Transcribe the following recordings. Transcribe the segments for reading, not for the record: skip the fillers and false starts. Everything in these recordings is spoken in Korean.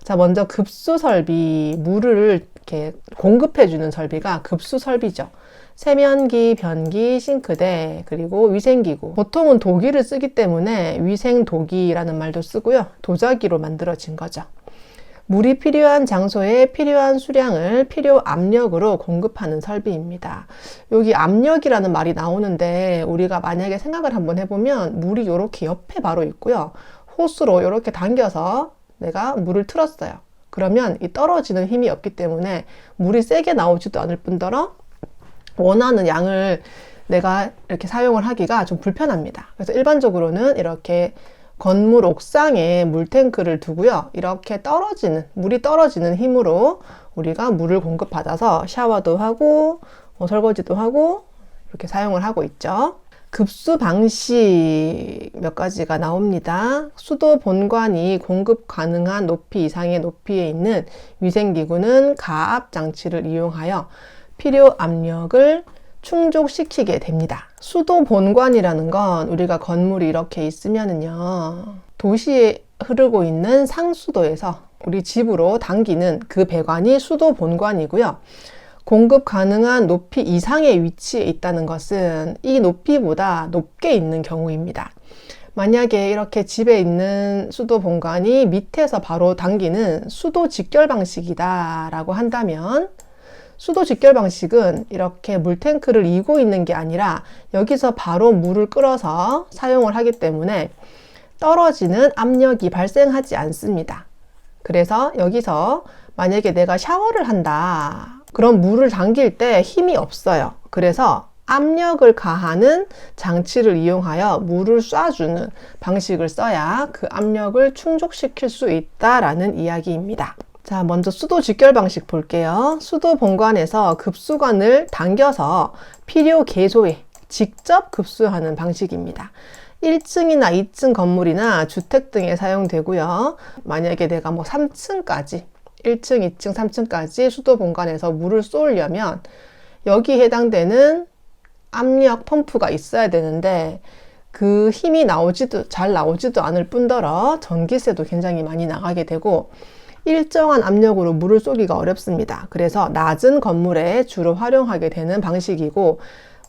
자, 먼저 급수 설비, 물을 이렇게 공급해주는 설비가 급수 설비죠. 세면기, 변기, 싱크대, 그리고 위생기구. 보통은 도기를 쓰기 때문에 위생도기라는 말도 쓰고요. 도자기로 만들어진 거죠. 물이 필요한 장소에 필요한 수량을 필요 압력으로 공급하는 설비입니다. 여기 압력이라는 말이 나오는데 우리가 만약에 생각을 한번 해보면 물이 이렇게 옆에 바로 있고요. 호스로 이렇게 당겨서 내가 물을 틀었어요. 그러면 이 떨어지는 힘이 없기 때문에 물이 세게 나오지도 않을 뿐더러 원하는 양을 내가 이렇게 사용을 하기가 좀 불편합니다. 그래서 일반적으로는 이렇게 건물 옥상에 물탱크를 두고요. 이렇게 물이 떨어지는 힘으로 우리가 물을 공급받아서 샤워도 하고 설거지도 하고 이렇게 사용을 하고 있죠. 급수 방식 몇 가지가 나옵니다. 수도 본관이 공급 가능한 높이 이상의 높이에 있는 위생기구는 가압 장치를 이용하여 필요 압력을 충족시키게 됩니다. 수도 본관이라는 건 우리가 건물이 이렇게 있으면은요, 도시에 흐르고 있는 상수도에서 우리 집으로 당기는 그 배관이 수도 본관이고요. 공급 가능한 높이 이상의 위치에 있다는 것은 이 높이보다 높게 있는 경우입니다. 만약에 이렇게 집에 있는 수도 본관이 밑에서 바로 당기는 수도 직결 방식이다 라고 한다면 수도 직결 방식은 이렇게 물탱크를 이고 있는 게 아니라 여기서 바로 물을 끌어서 사용을 하기 때문에 떨어지는 압력이 발생하지 않습니다. 그래서 여기서 만약에 내가 샤워를 한다. 그럼 물을 당길 때 힘이 없어요. 그래서 압력을 가하는 장치를 이용하여 물을 쏴주는 방식을 써야 그 압력을 충족시킬 수 있다라는 이야기입니다. 자, 먼저 수도 직결 방식 볼게요. 수도 본관에서 급수관을 당겨서 필요 개소에 직접 급수하는 방식입니다. 1층이나 2층 건물이나 주택 등에 사용되고요. 만약에 내가 3층까지 1층, 2층, 3층까지 수도 본관에서 물을 쏘려면 여기에 해당되는 압력 펌프가 있어야 되는데 그 힘이 잘 나오지도 않을 뿐더러 전기세도 굉장히 많이 나가게 되고 일정한 압력으로 물을 쏘기가 어렵습니다. 그래서 낮은 건물에 주로 활용하게 되는 방식이고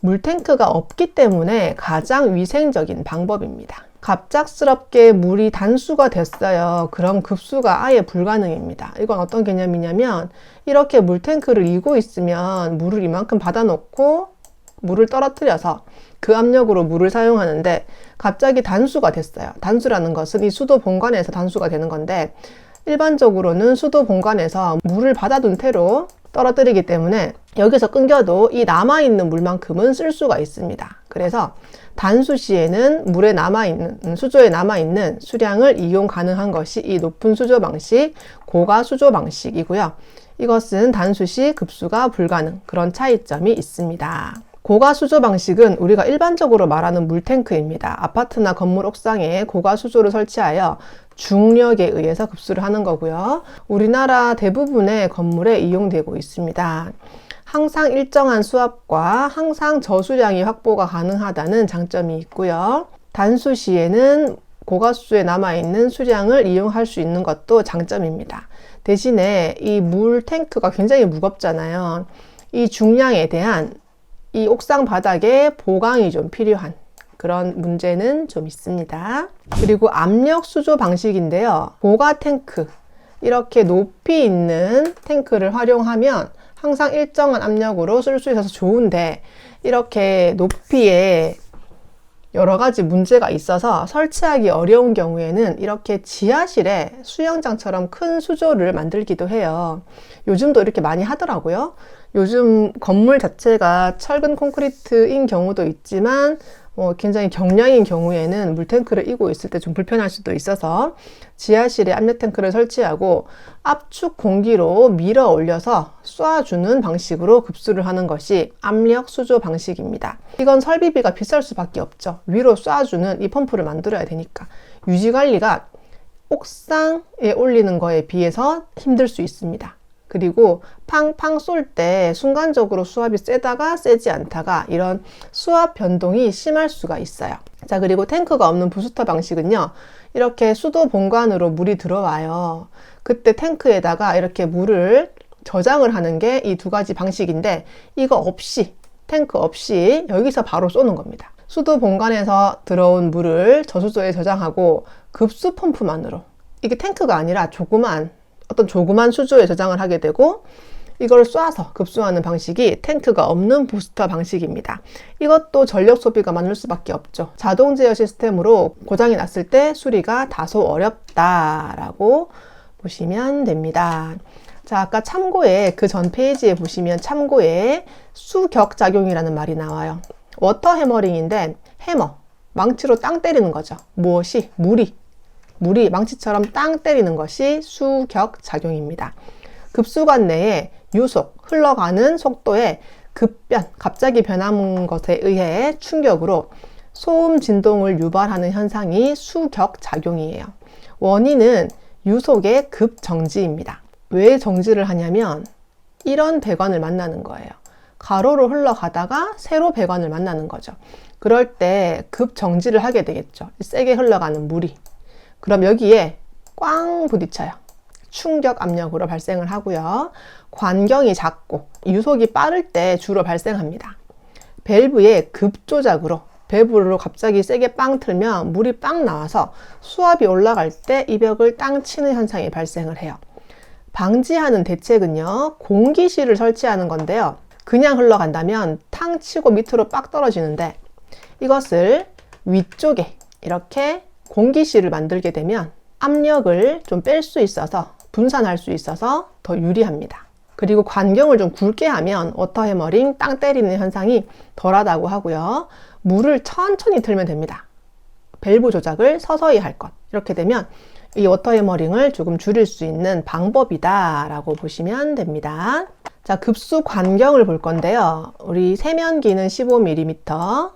물탱크가 없기 때문에 가장 위생적인 방법입니다. 갑작스럽게 물이 단수가 됐어요. 그럼 급수가 아예 불가능입니다. 이건 어떤 개념이냐면 이렇게 물탱크를 이고 있으면 물을 이만큼 받아놓고 물을 떨어뜨려서 그 압력으로 물을 사용하는데 갑자기 단수가 됐어요. 단수라는 것은 이 수도 본관에서 단수가 되는 건데 일반적으로는 수도 본관에서 물을 받아둔 태로 떨어뜨리기 때문에 여기서 끊겨도 이 남아있는 물만큼은 쓸 수가 있습니다. 그래서 단수 시에는 수조에 남아있는 수량을 이용 가능한 것이 이 높은 수조 방식, 고가 수조 방식이고요. 이것은 단수 시 급수가 불가능, 그런 차이점이 있습니다. 고가 수조 방식은 우리가 일반적으로 말하는 물탱크입니다. 아파트나 건물 옥상에 고가 수조를 설치하여 중력에 의해서 급수를 하는 거고요. 우리나라 대부분의 건물에 이용되고 있습니다. 항상 일정한 수압과 항상 저수량이 확보가 가능하다는 장점이 있고요. 단수 시에는 고가수조에 남아있는 수량을 이용할 수 있는 것도 장점입니다. 대신에 이 물탱크가 굉장히 무겁잖아요. 이 중량에 대한 이 옥상 바닥에 보강이 좀 필요한 그런 문제는 좀 있습니다. 그리고 압력 수조 방식인데요. 고가 탱크, 이렇게 높이 있는 탱크를 활용하면 항상 일정한 압력으로 쓸 수 있어서 좋은데 이렇게 높이에 여러 가지 문제가 있어서 설치하기 어려운 경우에는 이렇게 지하실에 수영장처럼 큰 수조를 만들기도 해요. 요즘도 이렇게 많이 하더라고요. 요즘 건물 자체가 철근 콘크리트인 경우도 있지만 굉장히 경량인 경우에는 물탱크를 이고 있을 때 좀 불편할 수도 있어서 지하실에 압력 탱크를 설치하고 압축 공기로 밀어 올려서 쏴주는 방식으로 급수를 하는 것이 압력 수조 방식입니다. 이건 설비비가 비쌀 수밖에 없죠. 위로 쏴주는 이 펌프를 만들어야 되니까 유지 관리가 옥상에 올리는 거에 비해서 힘들 수 있습니다. 그리고 팡팡 쏠 때 순간적으로 수압이 세다가 세지 않다가 이런 수압 변동이 심할 수가 있어요. 자, 그리고 탱크가 없는 부스터 방식은요, 이렇게 수도 본관으로 물이 들어와요. 그때 탱크에다가 이렇게 물을 저장을 하는 게 이 두 가지 방식인데, 이거 없이, 탱크 없이 여기서 바로 쏘는 겁니다. 수도 본관에서 들어온 물을 저수소에 저장하고 급수 펌프만으로, 이게 탱크가 아니라 조그만 수조에 저장을 하게 되고, 이걸 쏴서 급수하는 방식이 탱크가 없는 부스터 방식입니다. 이것도 전력 소비가 많을 수밖에 없죠. 자동 제어 시스템으로 고장이 났을 때 수리가 다소 어렵다라고 보시면 됩니다. 자, 아까 참고에 그 전 페이지에 보시면 참고에 수격작용이라는 말이 나와요. 워터 해머링인데, 해머, 망치로 땅 때리는 거죠. 무엇이? 물이 망치처럼 땅 때리는 것이 수격작용입니다. 급수관 내에 유속, 흘러가는 속도의 급변, 갑자기 변하는 것에 의해 충격으로 소음 진동을 유발하는 현상이 수격작용이에요. 원인은 유속의 급정지입니다. 왜 정지를 하냐면 이런 배관을 만나는 거예요. 가로로 흘러가다가 세로 배관을 만나는 거죠. 그럴 때 급정지를 하게 되겠죠. 세게 흘러가는 물이. 그럼 여기에 꽝 부딪혀요. 충격 압력으로 발생을 하고요. 관경이 작고 유속이 빠를 때 주로 발생합니다. 밸브의 급조작으로 밸브로 갑자기 세게 빵 틀면 물이 빵 나와서 수압이 올라갈 때 이 벽을 땅 치는 현상이 발생을 해요. 방지하는 대책은요, 공기실을 설치하는 건데요. 그냥 흘러간다면 탕 치고 밑으로 빡 떨어지는데, 이것을 위쪽에 이렇게 공기실을 만들게 되면 압력을 좀 뺄 수 있어서, 분산할 수 있어서 더 유리합니다. 그리고 관경을 좀 굵게 하면 워터 해머링, 땅 때리는 현상이 덜하다고 하고요. 물을 천천히 틀면 됩니다. 밸브 조작을 서서히 할 것. 이렇게 되면 이 워터 해머링을 조금 줄일 수 있는 방법이다 라고 보시면 됩니다. 자, 급수 관경을 볼 건데요. 우리 세면기는 15mm,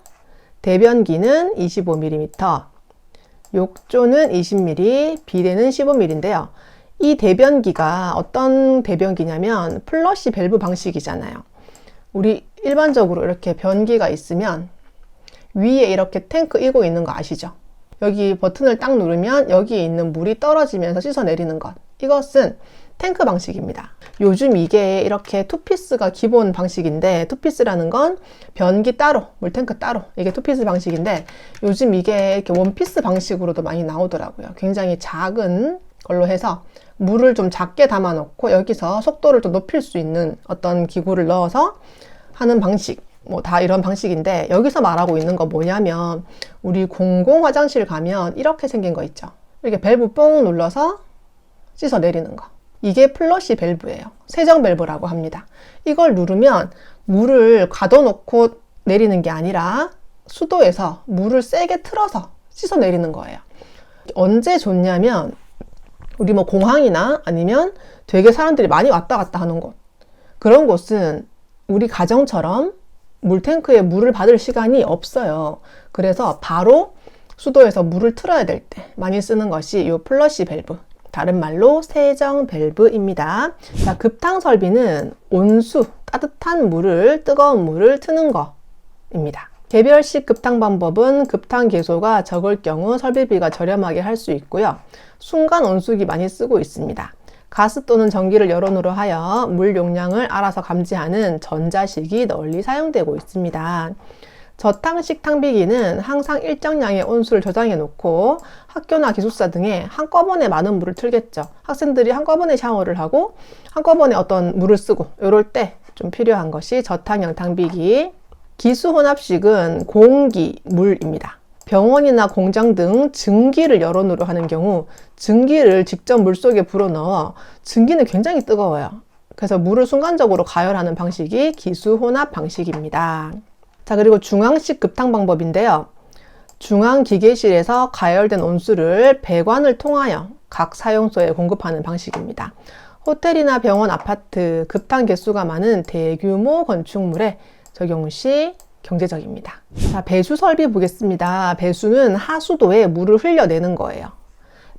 대변기는 25mm, 욕조는 20mm, 비데는 15mm인데요. 이 대변기가 어떤 대변기냐면 플러시 밸브 방식이잖아요. 우리 일반적으로 이렇게 변기가 있으면 위에 이렇게 탱크 이고 있는 거 아시죠? 여기 버튼을 딱 누르면 여기에 있는 물이 떨어지면서 씻어 내리는 것. 이것은 탱크 방식입니다. 요즘 이게 이렇게 투피스가 기본 방식인데, 투피스라는 건 변기 따로, 물탱크 따로, 이게 투피스 방식인데, 요즘 이게 이렇게 원피스 방식으로도 많이 나오더라고요. 굉장히 작은 걸로 해서 물을 좀 작게 담아 놓고 여기서 속도를 좀 높일 수 있는 어떤 기구를 넣어서 하는 방식, 뭐 다 이런 방식인데, 여기서 말하고 있는 거 뭐냐면 우리 공공 화장실 가면 이렇게 생긴 거 있죠. 이렇게 밸브 뽕 눌러서 씻어 내리는 거. 이게 플러시 밸브예요. 세정 밸브라고 합니다. 이걸 누르면 물을 가둬놓고 내리는 게 아니라 수도에서 물을 세게 틀어서 씻어 내리는 거예요. 언제 좋냐면 우리 뭐 공항이나 아니면 되게 사람들이 많이 왔다 갔다 하는 곳, 그런 곳은 우리 가정처럼 물탱크에 물을 받을 시간이 없어요. 그래서 바로 수도에서 물을 틀어야 될 때 많이 쓰는 것이 이 플러시 밸브, 다른 말로 세정 밸브입니다. 자, 급탕 설비는 온수, 따뜻한 물을, 뜨거운 물을 트는 거입니다. 개별식 급탕 방법은 급탕 개소가 적을 경우 설비비가 저렴하게 할 수 있고요. 순간 온수기 많이 쓰고 있습니다. 가스 또는 전기를 여론으로 하여 물 용량을 알아서 감지하는 전자식이 널리 사용되고 있습니다. 저탕식 탕비기는 항상 일정량의 온수를 저장해 놓고 학교나 기숙사 등에 한꺼번에 많은 물을 틀겠죠. 학생들이 한꺼번에 샤워를 하고 한꺼번에 어떤 물을 쓰고 이럴 때 좀 필요한 것이 저탕형 탕비기. 기수혼합식은 공기, 물입니다. 병원이나 공장 등 증기를 여론으로 하는 경우 증기를 직접 물속에 불어넣어 증기는 굉장히 뜨거워요. 그래서 물을 순간적으로 가열하는 방식이 기수혼합 방식입니다. 자, 그리고 중앙식 급탕 방법인데요. 중앙기계실에서 가열된 온수를 배관을 통하여 각 사용소에 공급하는 방식입니다. 호텔이나 병원, 아파트, 급탕 개수가 많은 대규모 건축물에 적용 시 경제적입니다. 자, 배수 설비 보겠습니다. 배수는 하수도에 물을 흘려내는 거예요.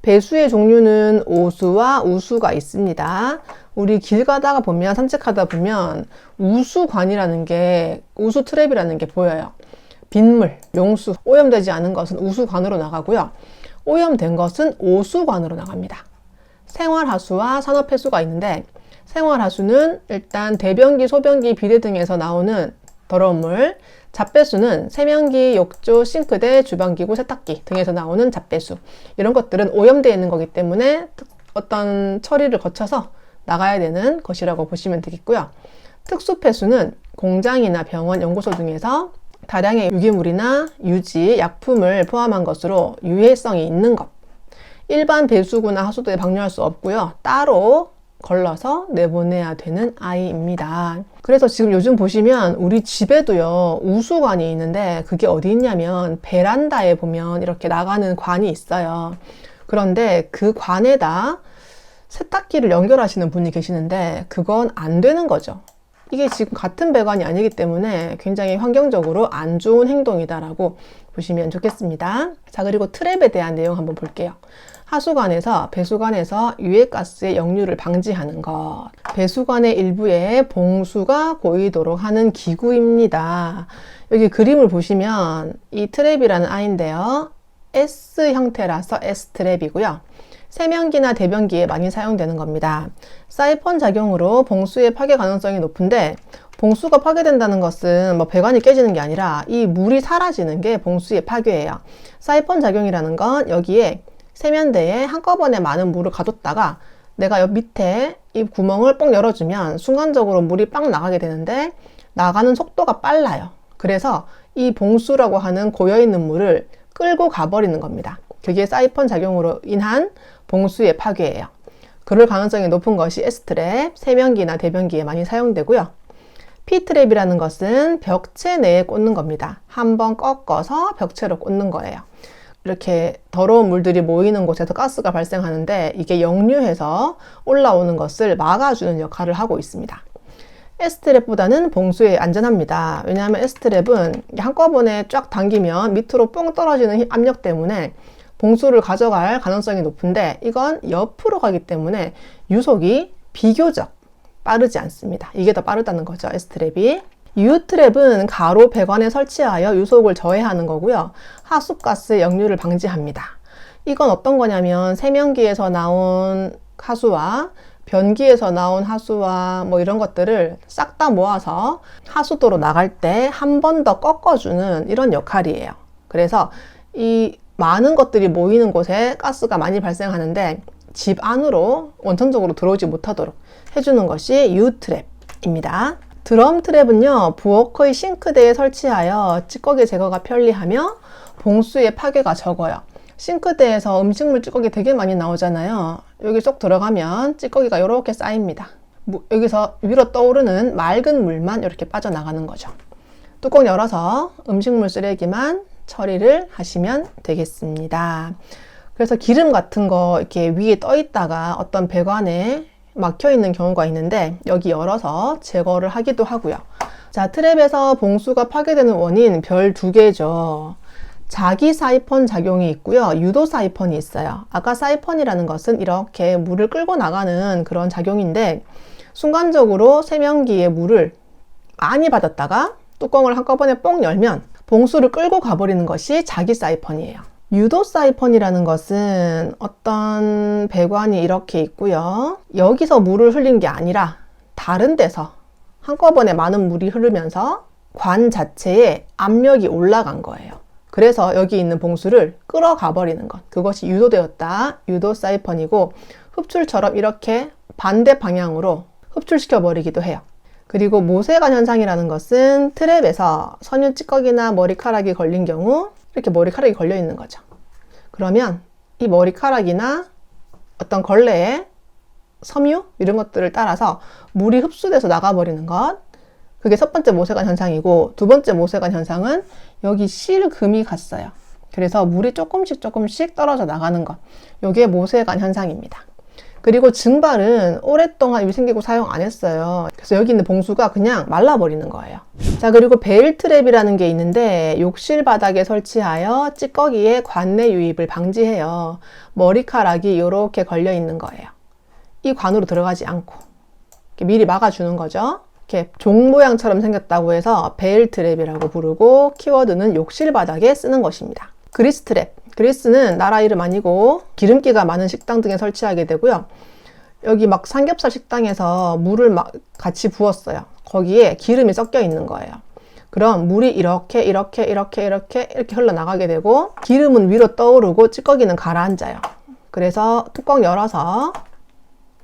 배수의 종류는 오수와 우수가 있습니다. 우리 길 가다가 보면, 산책하다 보면 우수관이라는 게, 우수 트랩이라는 게 보여요. 빗물, 용수, 오염되지 않은 것은 우수관으로 나가고요. 오염된 것은 오수관으로 나갑니다. 생활하수와 산업폐수가 있는데, 생활하수는 일단 대변기, 소변기, 비대 등에서 나오는 더러운 물, 잡배수는 세면기, 욕조, 싱크대, 주방기구, 세탁기 등에서 나오는 잡배수. 이런 것들은 오염되어 있는 거기 때문에 어떤 처리를 거쳐서 나가야 되는 것이라고 보시면 되겠고요. 특수폐수는 공장이나 병원, 연구소 등에서 다량의 유기물이나 유지, 약품을 포함한 것으로 유해성이 있는 것. 일반 배수구나 하수도에 방류할 수 없고요. 따로 걸러서 내보내야 되는 아이입니다. 그래서 지금 요즘 보시면 우리 집에도요, 우수관이 있는데 그게 어디 있냐면 베란다에 보면 이렇게 나가는 관이 있어요. 그런데 그 관에다 세탁기를 연결하시는 분이 계시는데 그건 안 되는 거죠. 이게 지금 같은 배관이 아니기 때문에 굉장히 환경적으로 안 좋은 행동이다라고 보시면 좋겠습니다. 자, 그리고 트랩에 대한 내용 한번 볼게요. 하수관에서 배수관에서 유해가스의 역류를 방지하는 것. 배수관의 일부에 봉수가 고이도록 하는 기구입니다. 여기 그림을 보시면 이 트랩이라는 아이인데요. S 형태라서 S트랩이고요. 세면기나 대변기에 많이 사용되는 겁니다. 사이펀 작용으로 봉수의 파괴 가능성이 높은데, 봉수가 파괴된다는 것은 뭐 배관이 깨지는 게 아니라 이 물이 사라지는 게 봉수의 파괴예요. 사이펀 작용이라는 건 여기에 세면대에 한꺼번에 많은 물을 가뒀다가 내가 옆 밑에 이 구멍을 뻥 열어주면 순간적으로 물이 빵 나가게 되는데 나가는 속도가 빨라요. 그래서 이 봉수라고 하는 고여있는 물을 끌고 가버리는 겁니다. 그게 사이펀 작용으로 인한 봉수의 파괴예요. 그럴 가능성이 높은 것이 S트랩, 세면기나 대변기에 많이 사용되고요. P트랩이라는 것은 벽체 내에 꽂는 겁니다. 한번 꺾어서 벽체로 꽂는 거예요. 이렇게 더러운 물들이 모이는 곳에서 가스가 발생하는데 이게 역류해서 올라오는 것을 막아주는 역할을 하고 있습니다. S트랩보다는 봉수에 안전합니다. 왜냐하면 S트랩은 한꺼번에 쫙 당기면 밑으로 뻥 떨어지는 압력 때문에 봉수를 가져갈 가능성이 높은데 이건 옆으로 가기 때문에 유속이 비교적 빠르지 않습니다. 이게 더 빠르다는 거죠, S트랩이. U트랩은 가로 배관에 설치하여 유속을 저해하는 거고요. 하수가스의 역류를 방지합니다. 이건 어떤 거냐면 세면기에서 나온 하수와 변기에서 나온 하수와 뭐 이런 것들을 싹 다 모아서 하수도로 나갈 때 한 번 더 꺾어주는 이런 역할이에요. 그래서 이 많은 것들이 모이는 곳에 가스가 많이 발생하는데 집 안으로 원천적으로 들어오지 못하도록 해주는 것이 U트랩입니다. 드럼 트랩은요, 부엌의 싱크대에 설치하여 찌꺼기 제거가 편리하며 봉수의 파괴가 적어요. 싱크대에서 음식물 찌꺼기 되게 많이 나오잖아요. 여기 쏙 들어가면 찌꺼기가 이렇게 쌓입니다. 여기서 위로 떠오르는 맑은 물만 이렇게 빠져나가는 거죠. 뚜껑 열어서 음식물 쓰레기만 처리를 하시면 되겠습니다. 그래서 기름 같은 거 이렇게 위에 떠 있다가 어떤 배관에 막혀 있는 경우가 있는데 여기 열어서 제거를 하기도 하고요. 자, 트랩에서 봉수가 파괴되는 원인 별 2개죠. 자기 사이펀 작용이 있고요. 유도 사이펀이 있어요. 아까 사이펀이라는 것은 이렇게 물을 끌고 나가는 그런 작용인데 순간적으로 세면기에 물을 많이 받았다가 뚜껑을 한꺼번에 뽕 열면 봉수를 끌고 가버리는 것이 자기 사이펀이에요. 유도 사이펀이라는 것은 어떤 배관이 이렇게 있고요. 여기서 물을 흘린 게 아니라 다른 데서 한꺼번에 많은 물이 흐르면서 관 자체에 압력이 올라간 거예요. 그래서 여기 있는 봉수를 끌어가 버리는 것. 그것이 유도되었다. 유도 사이펀이고 흡출처럼 이렇게 반대 방향으로 흡출시켜 버리기도 해요. 그리고 모세관 현상이라는 것은 트랩에서 섬유 찌꺼기나 머리카락이 걸린 경우 이렇게 머리카락이 걸려 있는 거죠. 그러면 이 머리카락이나 어떤 걸레에 섬유 이런 것들을 따라서 물이 흡수돼서 나가버리는 것. 그게 첫 번째 모세관 현상이고 두 번째 모세관 현상은 여기 실금이 갔어요. 그래서 물이 조금씩 떨어져 나가는 것. 이게 모세관 현상입니다. 그리고 증발은 오랫동안 위생기구 사용 안 했어요. 그래서 여기 있는 봉수가 그냥 말라버리는 거예요. 자, 그리고 베일 트랩이라는 게 있는데 욕실 바닥에 설치하여 찌꺼기의 관내 유입을 방지해요. 머리카락이 이렇게 걸려 있는 거예요. 이 관으로 들어가지 않고. 이렇게 미리 막아주는 거죠. 이렇게 종 모양처럼 생겼다고 해서 베일 트랩이라고 부르고 키워드는 욕실 바닥에 쓰는 것입니다. 그리스 트랩. 그리스는 나라 이름 아니고 기름기가 많은 식당 등에 설치하게 되고요. 여기 막 삼겹살 식당에서 물을 막 같이 부었어요. 거기에 기름이 섞여 있는 거예요. 그럼 물이 이렇게 흘러나가게 되고 기름은 위로 떠오르고 찌꺼기는 가라앉아요. 그래서 뚜껑 열어서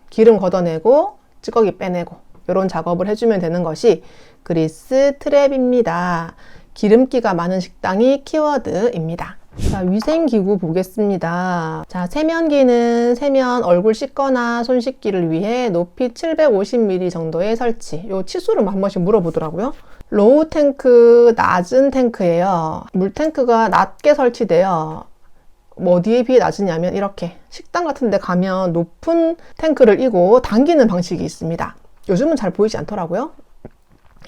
기름 걷어내고 찌꺼기 빼내고 이런 작업을 해주면 되는 것이 그리스 트랩입니다. 기름기가 많은 식당이 키워드입니다. 자, 위생기구 보겠습니다. 자, 세면기는 세면 얼굴 씻거나 손 씻기를 위해 높이 750mm 정도의 설치. 요 치수를 한 번씩 물어보더라고요. 로우 탱크, 낮은 탱크예요. 물 탱크가 낮게 설치돼요. 뭐 어디에 비해 낮으냐면 이렇게 식당 같은 데 가면 높은 탱크를 이고 당기는 방식이 있습니다. 요즘은 잘 보이지 않더라고요.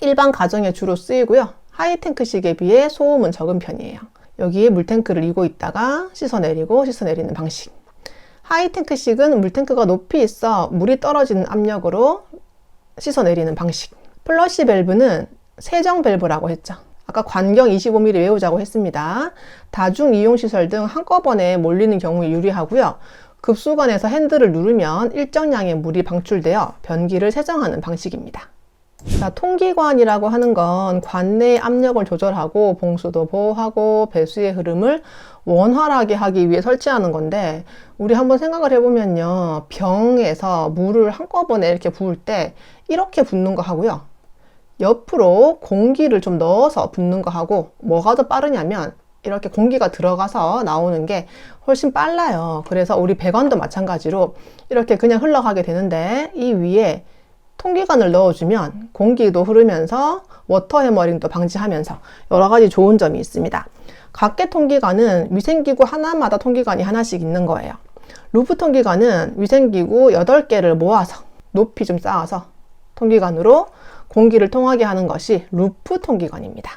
일반 가정에 주로 쓰이고요. 하이탱크식에 비해 소음은 적은 편이에요. 여기에 물탱크를 이고 있다가 씻어내리고 씻어내리는 방식. 하이탱크식은 물탱크가 높이 있어 물이 떨어지는 압력으로 씻어내리는 방식. 플러시 밸브는 세정 밸브라고 했죠. 아까 관경 25mm 외우자고 했습니다. 다중 이용시설 등 한꺼번에 몰리는 경우에 유리하고요. 급수관에서 핸들을 누르면 일정량의 물이 방출되어 변기를 세정하는 방식입니다. 자, 통기관이라고 하는 건 관내의 압력을 조절하고 봉수도 보호하고 배수의 흐름을 원활하게 하기 위해 설치하는 건데, 우리 한번 생각을 해보면요, 병에서 물을 한꺼번에 이렇게 부을 때 이렇게 붓는 거 하고요, 옆으로 공기를 좀 넣어서 붓는 거 하고 뭐가 더 빠르냐면 이렇게 공기가 들어가서 나오는 게 훨씬 빨라요. 그래서 우리 배관도 마찬가지로 이렇게 그냥 흘러가게 되는데, 이 위에 통기관을 넣어주면 공기도 흐르면서 워터 해머링도 방지하면서 여러 가지 좋은 점이 있습니다. 각계 통기관은 위생기구 하나마다 통기관이 하나씩 있는 거예요. 루프 통기관은 위생기구 8개를 모아서 높이 좀 쌓아서 통기관으로 공기를 통하게 하는 것이 루프 통기관입니다.